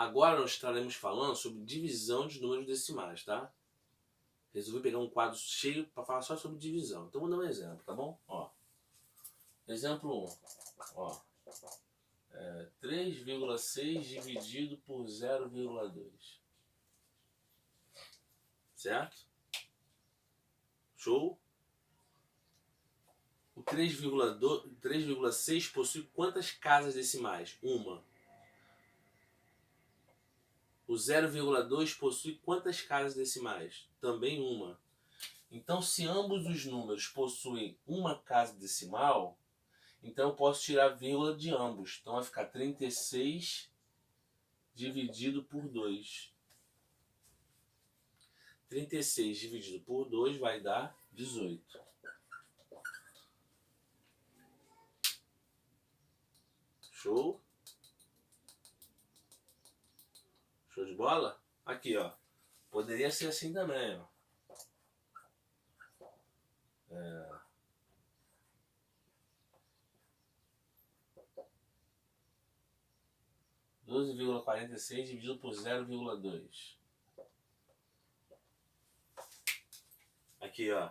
Agora nós estaremos falando sobre divisão de números decimais, tá? Resolvi pegar um quadro cheio para falar só sobre divisão. Então vou dar um exemplo, tá bom? Ó, exemplo 1. Ó, 3,6 dividido por 0,2. Certo? Show? O 3,6 possui quantas casas decimais? Uma. O 0,2 possui quantas casas decimais? Também uma. Então, se ambos os números possuem uma casa decimal, então eu posso tirar a vírgula de ambos. Então vai ficar 36 dividido por 2. 36 dividido por 2 vai dar 18. Show? Show de bola? Aqui, ó. Poderia ser assim também, ó. 12,46 dividido por 0,2. Aqui, ó.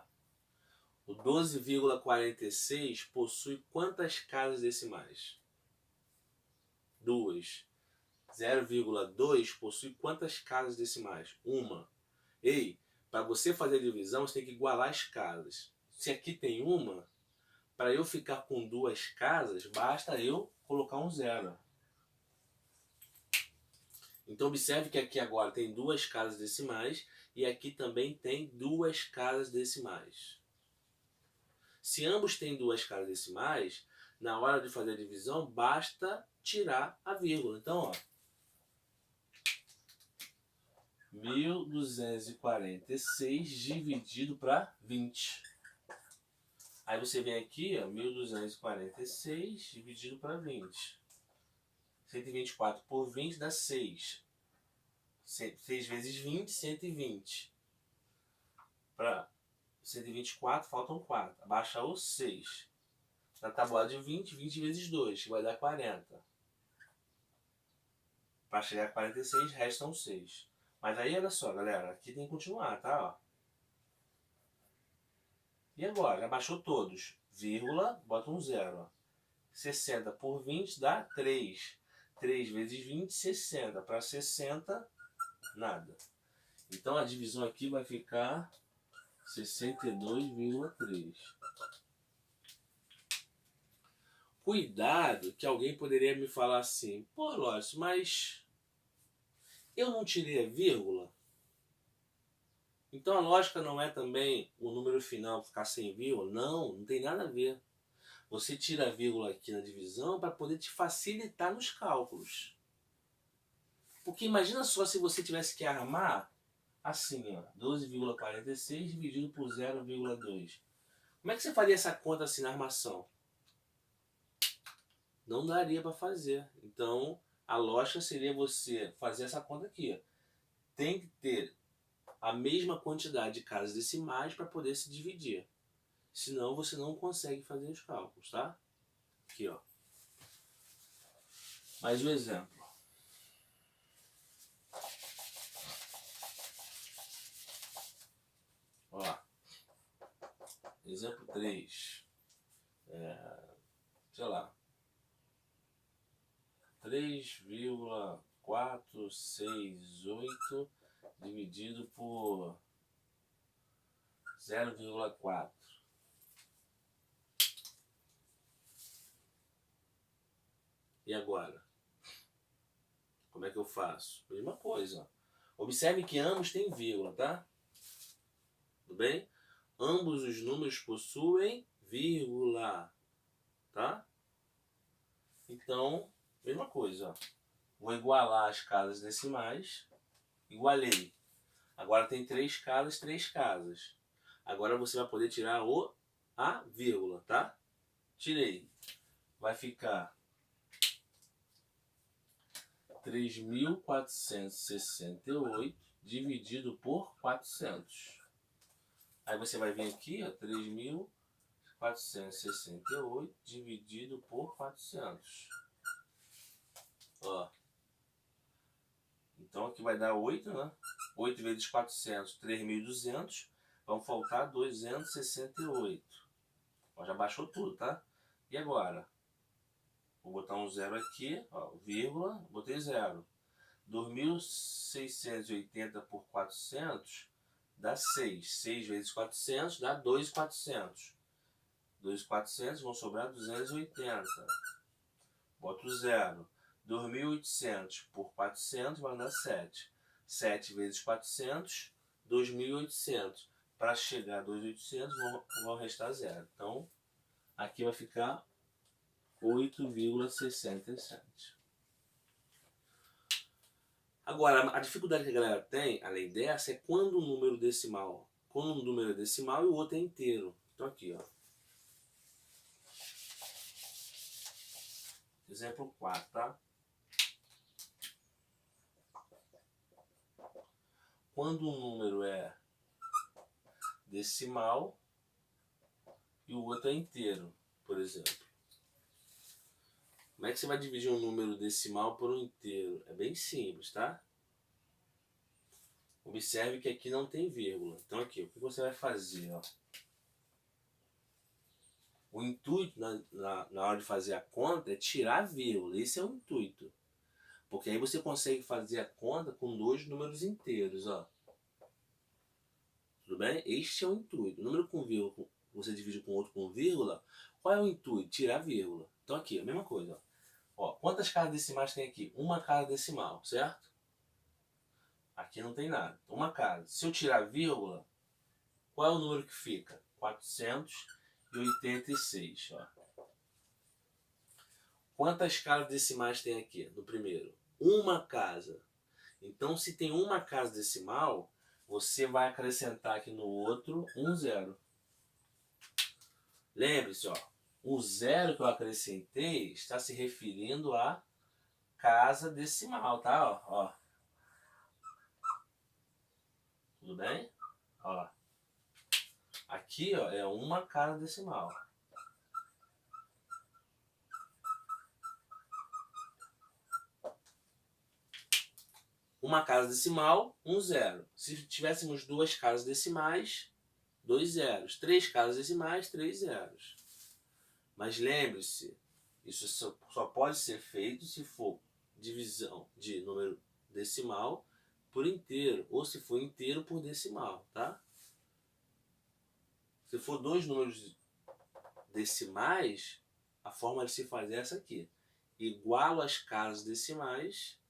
O 12,46 possui quantas casas decimais? 2. 0,2 possui quantas casas decimais? Uma. Ei, para você fazer a divisão, você tem que igualar as casas. Se aqui tem uma, para eu ficar com duas casas, basta eu colocar um zero. Então observe que aqui agora tem duas casas decimais e aqui também tem duas casas decimais. Se ambos têm duas casas decimais, na hora de fazer a divisão, basta tirar a vírgula. Então, ó, 1.246 dividido para 20. Aí você vem aqui, ó, 1.246 dividido para 20. 124 por 20 dá 6. 6 vezes 20, 120. Para 124 faltam 4. Abaixa o 6. Na tabuada de 20, 20 vezes 2, que vai dar 40. Para chegar a 46, restam 6. Mas aí, olha só, galera, aqui tem que continuar, tá? Ó. E agora? Já baixou todos. Vírgula, bota um zero. Ó. 60 por 20 dá 3. 3 vezes 20, 60. Para 60, nada. Então a divisão aqui vai ficar 62,3. Cuidado que alguém poderia me falar assim: pô, Lócio, mas eu não tirei a vírgula? Então a lógica não é também o número final ficar sem vírgula? Não, não tem nada a ver. Você tira a vírgula aqui na divisão para poder te facilitar nos cálculos. Porque imagina só se você tivesse que armar assim, ó, 12,46 dividido por 0,2. Como é que você faria essa conta assim na armação? Não daria para fazer. Então, a lógica seria você fazer essa conta aqui. Ó. Tem que ter a mesma quantidade de casas decimais para poder se dividir. Senão, você não consegue fazer os cálculos, tá? Aqui, ó. Mais um exemplo. Ó. Exemplo 3. Sei lá. 3,468 dividido por 0,4. E agora? Como é que eu faço? Mesma coisa. Observe que ambos têm vírgula, tá? Tudo bem? Ambos os números possuem vírgula, tá? Então, mesma coisa, ó. Vou igualar as casas decimais. Igualei. Agora tem 3 casas, 3 casas. Agora você vai poder tirar a vírgula, tá? Tirei. Vai ficar 3.468 dividido por 400. Aí você vai vir aqui, ó, 3.468 dividido por 400. Ó. aqui vai dar 8, né? 8 vezes 400, 3.200. Vão faltar 268. Ó, já baixou tudo, tá? E agora? Vou botar um zero aqui, ó, vírgula, botei zero. 2.680 por 400 dá 6. 6 vezes 400 dá 2.400. 2.400 vão sobrar 280. Boto zero. 2.800 por 400 vai dar 7. 7 vezes 400, 2.800. Para chegar a 2.800 vão restar zero. Então, aqui vai ficar 8,67. Agora, a dificuldade que a galera tem, além dessa, é quando um número decimal. Quando um número é decimal e o outro é inteiro. Então aqui, ó. Exemplo 4, tá? Quando um número é decimal e o outro é inteiro, por exemplo. Como é que você vai dividir um número decimal por um inteiro? É bem simples, tá? Observe que aqui não tem vírgula. Então aqui, o que você vai fazer? Ó? O intuito na hora de fazer a conta é tirar a vírgula. Esse é o intuito. Porque aí você consegue fazer a conta com dois números inteiros. Ó. Tudo bem? Este é o intuito. O número com vírgula, você divide com outro com vírgula. Qual é o intuito? Tirar a vírgula. Então aqui, a mesma coisa. Ó, quantas casas decimais tem aqui? Uma casa decimal, certo? Aqui não tem nada. Uma casa. Se eu tirar a vírgula, qual é o número que fica? 486. Ó. Quantas casas decimais tem aqui no primeiro? Uma casa. Então, se tem uma casa decimal, você vai acrescentar aqui no outro um zero. Lembre-se, ó, o zero que eu acrescentei está se referindo a casa decimal, tá? Ó. Tudo bem? Ó. Aqui, ó, é uma casa decimal. Uma casa decimal, um zero. Se tivéssemos duas casas decimais, dois zeros. Três casas decimais, três zeros. Mas lembre-se, isso só pode ser feito se for divisão de número decimal por inteiro, ou se for inteiro por decimal, tá? Se for dois números decimais, a forma de se fazer é essa aqui. Igualo as casas decimais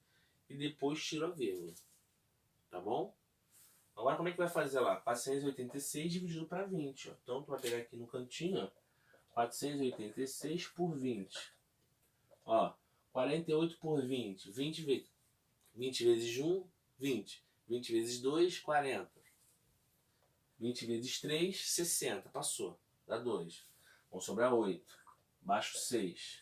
e depois tiro a vírgula. Tá bom? Agora como é que vai fazer lá? 486 dividido para 20. Ó. Então tu vai pegar aqui no cantinho, ó, 486 por 20. Ó, 48 por 20. 20 vezes 1, 20. 20 vezes 2, 40. 20 vezes 3, 60. Passou. Dá 2. Vão sobrar 8. Baixo 6.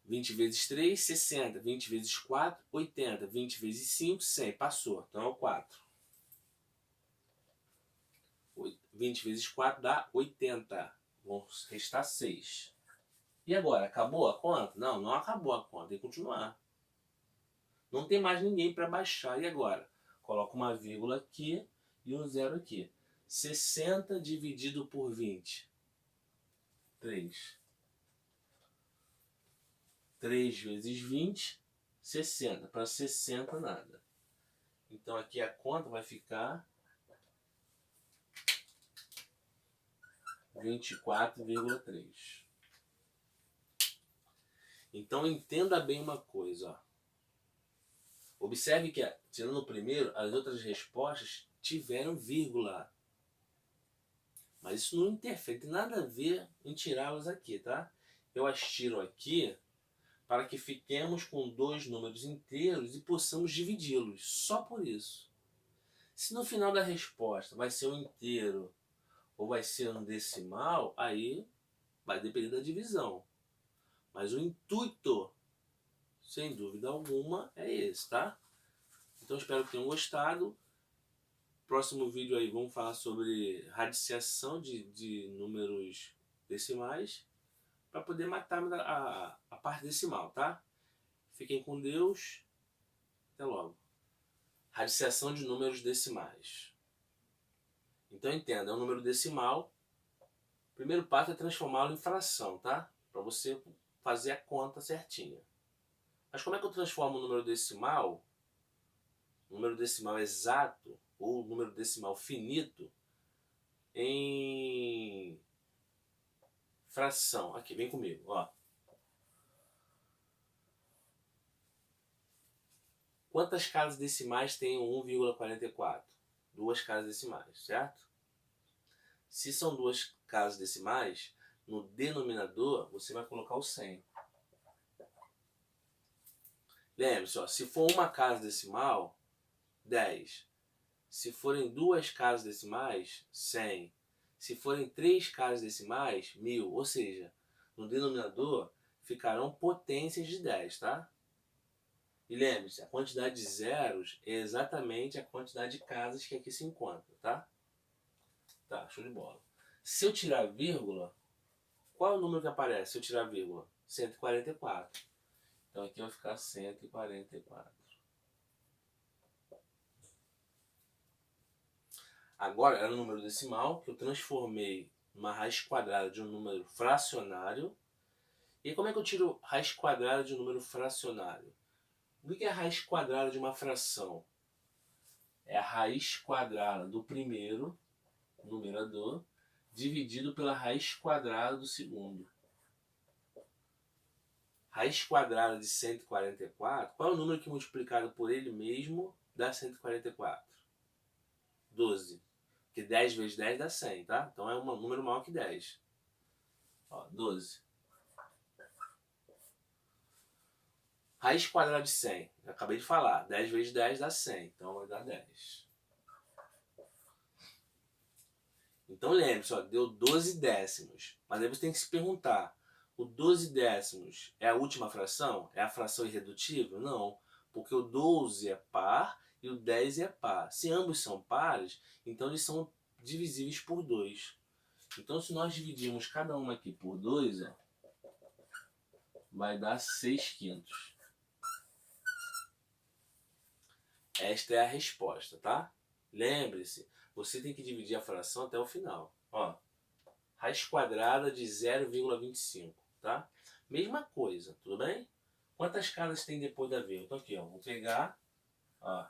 20 vezes 3, 60. 20 vezes 4, 80. 20 vezes 5, 100. Passou. Então é o 4. 20 vezes 4 dá 80. Vão restar 6. E agora? Acabou a conta? Não, não acabou a conta. Tem que continuar. Não tem mais ninguém para baixar. E agora? Coloca uma vírgula aqui e um zero aqui. 60 dividido por 20. 3. 3 vezes 20, 60. Para 60, nada. Então aqui a conta vai ficar 24,3. Então entenda bem uma coisa. Ó. Observe que, tirando o primeiro, as outras respostas tiveram vírgula. Mas isso não interfere, tem nada a ver em tirá-las aqui, tá? Eu as tiro aqui para que fiquemos com dois números inteiros e possamos dividi-los. Só por isso. Se no final da resposta vai ser um inteiro ou vai ser um decimal, aí vai depender da divisão. Mas o intuito, sem dúvida alguma, é esse, tá? Então espero que tenham gostado. Próximo vídeo aí vamos falar sobre radiciação de números decimais para poder matar a parte decimal, tá? Fiquem com Deus Até logo. Radiciação de números decimais. Então entenda, é um número decimal. O primeiro passo é transformá-lo em fração, tá? Para você fazer a conta certinha. Mas como é que eu transformo o número decimal exato, ou número decimal finito, em fração? Aqui, vem comigo, ó. Quantas casas decimais tem o 1,44? Duas casas decimais, certo? Se são duas casas decimais, no denominador você vai colocar o 100. Lembre-se, ó, se for uma casa decimal, 10. Se forem duas casas decimais, 100. Se forem três casas decimais, 1000. Ou seja, no denominador ficarão potências de 10, tá? E lembre-se, a quantidade de zeros é exatamente a quantidade de casas que aqui se encontra, tá? Tá, show de bola. Se eu tirar vírgula, qual é o número que aparece se eu tirar vírgula? 144. Então aqui vai ficar 144. Agora era um número decimal que eu transformei numa raiz quadrada de um número fracionário. E como é que eu tiro raiz quadrada de um número fracionário? O que é a raiz quadrada de uma fração? É a raiz quadrada do primeiro numerador dividido pela raiz quadrada do segundo. Raiz quadrada de 144, qual é o número que multiplicado por ele mesmo dá 144? 12. Porque 10 vezes 10 dá 100, tá? Então é um número maior que 10. Ó, 12. Raiz quadrada de 100. Eu acabei de falar. 10 vezes 10 dá 100. Então vai dar 10. Então lembre-se, ó, deu 12 décimos. Mas aí você tem que se perguntar. O 12 décimos é a última fração? É a fração irredutível? Não. Porque o 12 é par e o 10 é par. Se ambos são pares, então eles são divisíveis por 2. Então se nós dividirmos cada uma aqui por 2, ó, vai dar 6 quintos. Esta é a resposta, tá? Lembre-se, você tem que dividir a fração até o final. Ó, raiz quadrada de 0,25, tá? Mesma coisa, tudo bem? Quantas casas tem depois da vírgula? Então aqui, ó, vou pegar, ó,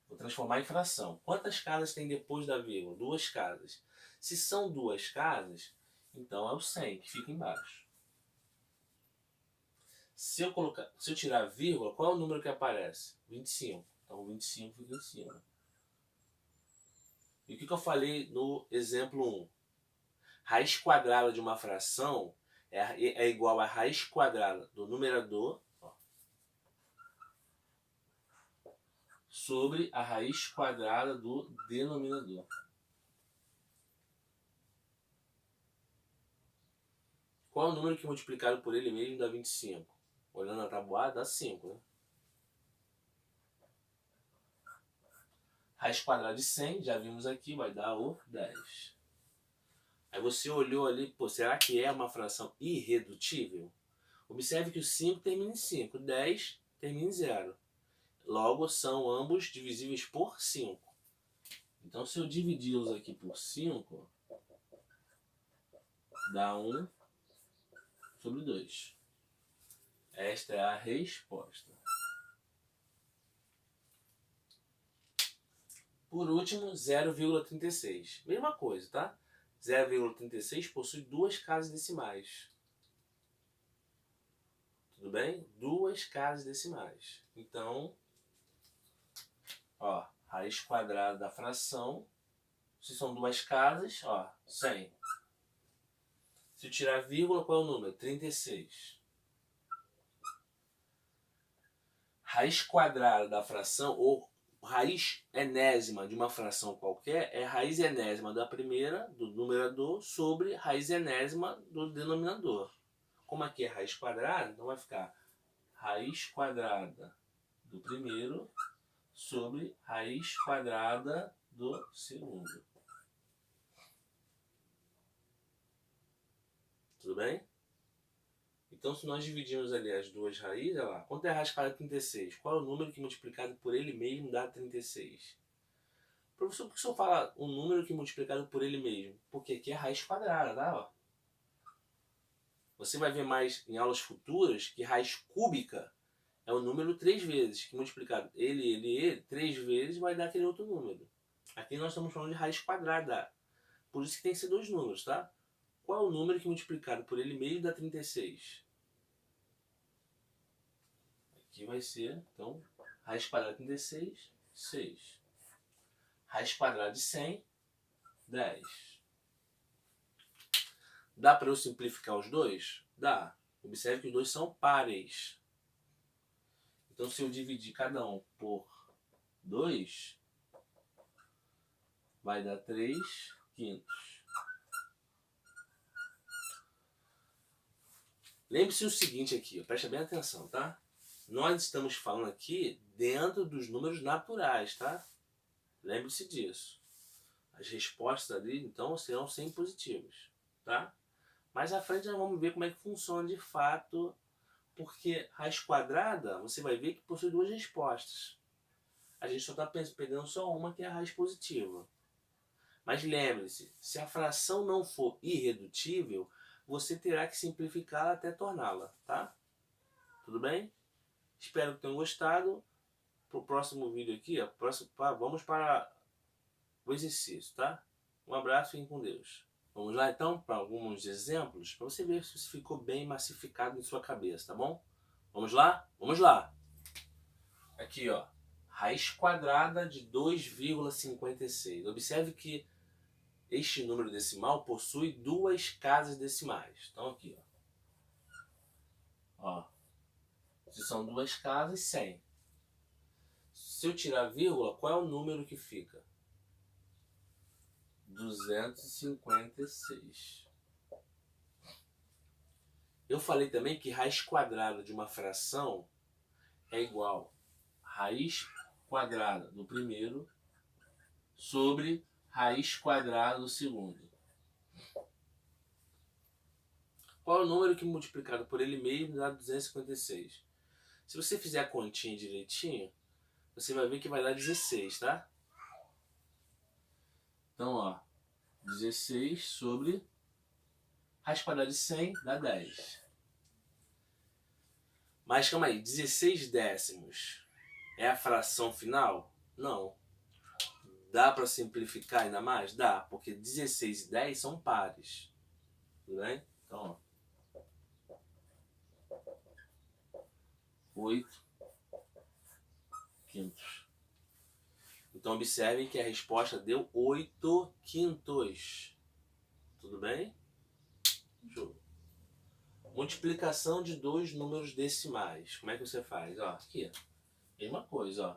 vou transformar em fração. Quantas casas tem depois da vírgula? Duas casas. Se são duas casas, então é o 100 que fica embaixo. Se eu tirar vírgula, qual é o número que aparece? 25. Então o 25 fica em cima. E o que eu falei no exemplo 1? Raiz quadrada de uma fração é igual a raiz quadrada do numerador, ó, sobre a raiz quadrada do denominador. Qual é o número que multiplicado por ele mesmo dá 25? Olhando a tabuada, dá 5, né? Raiz quadrada de 100, já vimos aqui, vai dar o 10. Aí você olhou ali, pô, será que é uma fração irredutível? Observe que o 5 termina em 5, o 10 termina em 0. Logo, são ambos divisíveis por 5. Então, se eu dividi-los aqui por 5, dá 1 sobre 2. Esta é a resposta. Por último, 0,36. Mesma coisa, tá? 0,36 possui duas casas decimais. Tudo bem? Duas casas decimais. Então, ó, raiz quadrada da fração. Se são duas casas, ó, 100. Se eu tirar vírgula, qual é o número? 36. Raiz quadrada da fração, ou raiz enésima de uma fração qualquer, é raiz enésima da primeira, do numerador, sobre raiz enésima do denominador. Como aqui é raiz quadrada, então vai ficar raiz quadrada do primeiro sobre raiz quadrada do segundo. Tudo bem? Então, se nós dividirmos ali as duas raízes, olha lá, quanto é a raiz quadrada de 36? Qual é o número que multiplicado por ele mesmo dá 36? Professor, por que o senhor fala o número que multiplicado por ele mesmo? Porque aqui é raiz quadrada, tá? Ó. Você vai ver mais em aulas futuras que raiz cúbica é o número 3 vezes, que multiplicado ele, 3 vezes vai dar aquele outro número. Aqui nós estamos falando de raiz quadrada. Por isso que tem que ser dois números, tá? Qual é o número que multiplicado por ele mesmo dá 36? Aqui vai ser, então, raiz quadrada de 36, 6. Raiz quadrada de 100, 10. Dá para eu simplificar os dois? Dá. Observe que os dois são pares. Então, se eu dividir cada um por 2, vai dar 3 quintos. Lembre-se o seguinte aqui, preste bem atenção, tá? Nós estamos falando aqui dentro dos números naturais, tá? Lembre-se disso. As respostas ali, então, serão sempre positivas, tá? Mais à frente nós vamos ver como é que funciona de fato, porque raiz quadrada, você vai ver que possui duas respostas. A gente só está pegando só uma, que é a raiz positiva. Mas lembre-se, se a fração não for irredutível, você terá que simplificar até torná-la, tá? Tudo bem? Espero que tenham gostado. Para o próximo vídeo aqui, vamos para o exercício, tá? Um abraço e fiquem com Deus. Vamos lá então para alguns exemplos, para você ver se isso ficou bem massificado em sua cabeça, tá bom? Vamos lá? Vamos lá! Aqui, ó. Raiz quadrada de 2,56. Observe que este número decimal possui duas casas decimais. Então aqui, ó. Se são duas casas, 100. Se eu tirar vírgula, qual é o número que fica? 256. Eu falei também que raiz quadrada de uma fração é igual a raiz quadrada do primeiro sobre raiz quadrada do segundo. Qual é o número que multiplicado por ele mesmo dá 256? Se você fizer a continha direitinho, você vai ver que vai dar 16, tá? Então, ó, 16 sobre raiz quadrada de 100 dá 10. Mas calma aí, 16 décimos é a fração final? Não. Dá para simplificar ainda mais? Dá, porque 16 e 10 são pares. Tudo bem? Então, ó, 8 quintos. Então observem que a resposta deu 8 quintos. Tudo bem? Show. Multiplicação de dois números decimais. Como é que você faz? Ó, aqui. Mesma coisa, ó.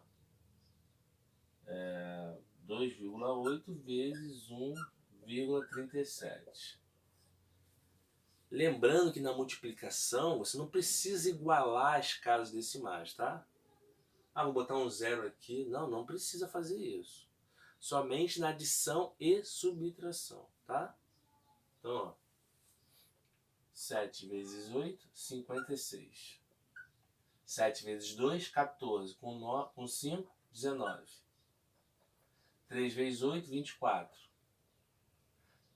2,8 vezes 1,37. Lembrando que na multiplicação você não precisa igualar as casas decimais, tá? Vou botar um zero aqui. Não, não precisa fazer isso. Somente na adição e subtração, tá? Então, ó. 7 vezes 8, 56. 7 vezes 2, 14. Com 5, 19. 3 vezes 8, 24.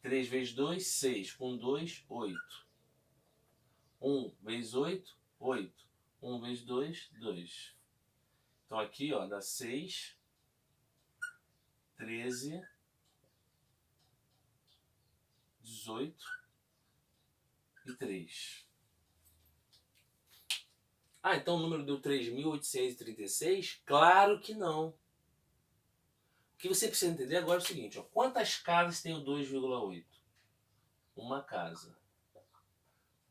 3 vezes 2, 6. Com 2, 8. 1 vezes 8, 8. 1 vezes 2, 2. Então aqui, ó, dá 6, 13, 18 e 3. Então o número deu 3.836? Claro que não. O que você precisa entender agora é o seguinte, ó, quantas casas tem o 2,8? Uma casa.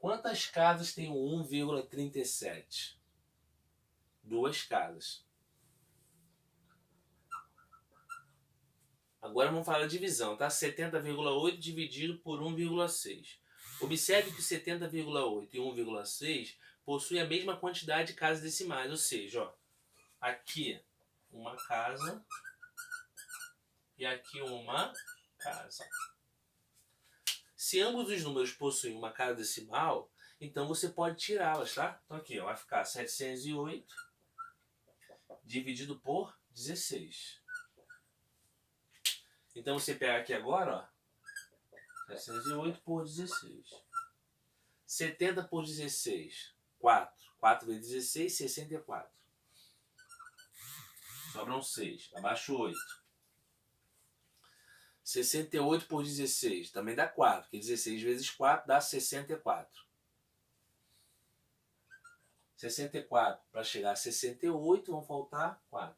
Quantas casas tem o 1,37? Duas casas. Agora vamos falar da divisão, tá? 70,8 dividido por 1,6. Observe que 70,8 e 1,6 possuem a mesma quantidade de casas decimais, ou seja, ó, aqui uma casa e aqui uma casa. Se ambos os números possuem uma casa decimal, Então você pode tirá-las, tá? Então aqui, ó, vai ficar 708 dividido por 16. Então você pega aqui agora, ó, 708 por 16. 70 por 16, 4. 4 vezes 16, 64. Sobram 6. Abaixo 8. 68 por 16, também dá 4, porque 16 vezes 4 dá 64. 64 para chegar a 68, vão faltar 4.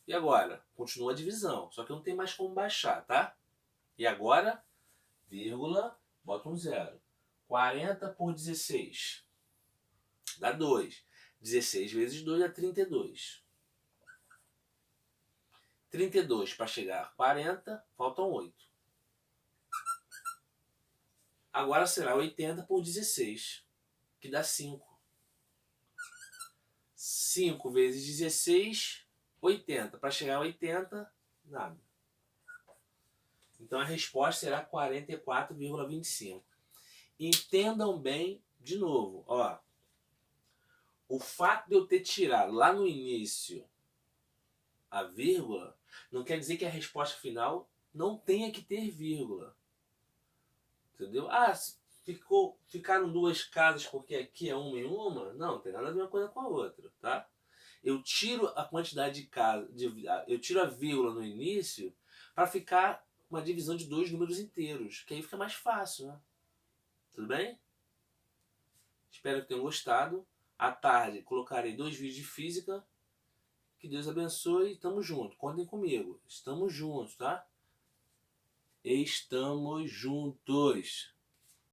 E agora? Continua a divisão, só que não tem mais como baixar, tá? E agora, vírgula, bota um 0. 40 por 16 dá 2. 16 vezes 2 dá 32. 32 para chegar a 40, faltam 8. Agora será 80 por 16, que dá 5. 5 vezes 16, 80. Para chegar a 80, nada. Então a resposta será 44,25. Entendam bem, de novo, ó. O fato de eu ter tirado lá no início a vírgula, não quer dizer que a resposta final não tenha que ter vírgula. Entendeu? Ah, ficaram duas casas porque aqui é uma e uma? Não tem nada a ver uma coisa com a outra, tá? Eu tiro a quantidade de casas, eu tiro a vírgula no início para ficar uma divisão de dois números inteiros, que aí fica mais fácil, né? Tudo bem? Espero que tenham gostado. À tarde colocarei 2 vídeos de física. Que Deus abençoe. Tamo junto. Contem comigo. Estamos juntos, tá? Estamos juntos.